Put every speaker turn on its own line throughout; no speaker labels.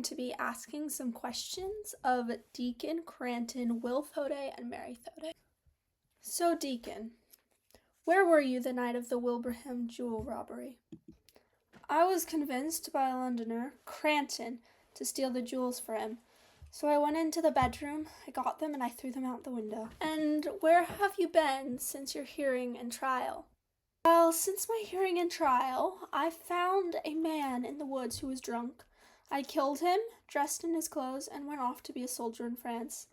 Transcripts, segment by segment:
to be asking some questions of Deacon, Cranton, Will Thode, and Mary Thode. So, Deacon, where were you the night of the Wilbraham jewel robbery? I was convinced by a Londoner, Cranton, to steal the jewels for him. So I went into the bedroom, I got them, and I threw them out the window. And where have you been since your hearing and trial? Well, since my hearing and trial, I found a man in the woods who was drunk. I killed him, dressed in his clothes, and went off to be a soldier in France.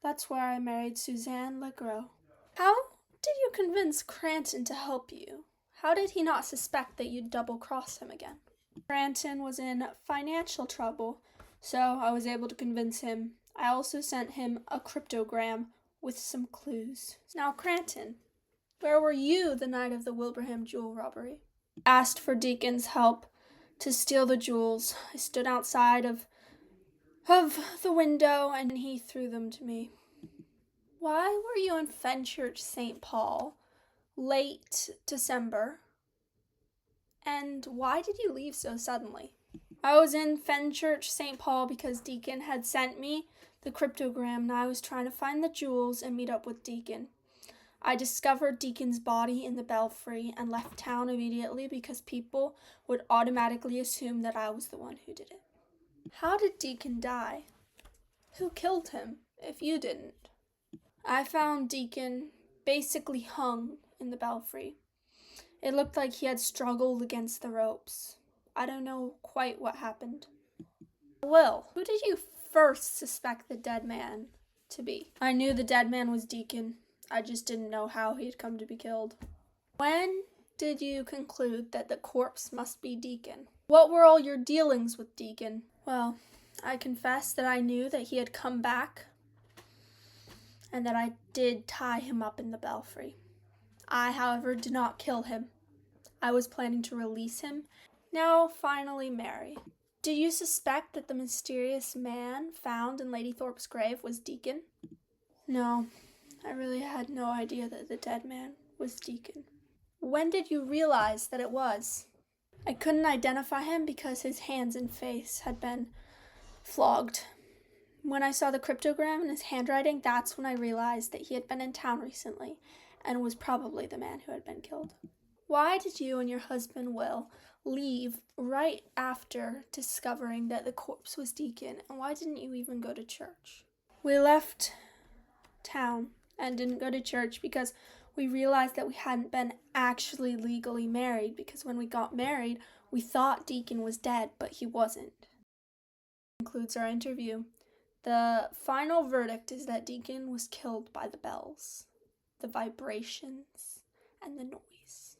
That's where I married Suzanne Legros. How did you convince Cranton to help you? How did he not suspect that you'd double-cross him again? Cranton was in financial trouble, so I was able to convince him. I also sent him a cryptogram with some clues. Now, Cranton, where were you the night of the Wilbraham jewel robbery? I asked for Deacon's help to steal the jewels. I stood outside of the window and he threw them to me. Why were you in Fenchurch, St. Paul, late December? And why did you leave so suddenly? I was in Fenchurch, St. Paul because Deacon had sent me the cryptogram and I was trying to find the jewels and meet up with Deacon. I discovered Deacon's body in the belfry and left town immediately because people would automatically assume that I was the one who did it. How did Deacon die? Who killed him, if you didn't? I found Deacon basically hung in the belfry. It looked like he had struggled against the ropes. I don't know quite what happened. Will, who did you first suspect the dead man to be? I knew the dead man was Deacon. I just didn't know how he had come to be killed. When did you conclude that the corpse must be Deacon? What were all your dealings with Deacon? Well, I confess that I knew that he had come back and that I did tie him up in the belfry. I, however, did not kill him. I was planning to release him. Now, finally, Mary. Do you suspect that the mysterious man found in Lady Thorpe's grave was Deacon? No, I really had no idea that the dead man was Deacon. When did you realize that it was? I couldn't identify him because his hands and face had been flogged. When I saw the cryptogram in his handwriting, that's when I realized that he had been in town recently and was probably the man who had been killed. Why did you and your husband, Will, leave right after discovering that the corpse was Deacon, and why didn't you even go to church? We left town and didn't go to church because we realized that we hadn't been actually legally married, because when we got married, we thought Deacon was dead, but he wasn't. That concludes our interview. The final verdict is that Deacon was killed by the bells, the vibrations, and the noise.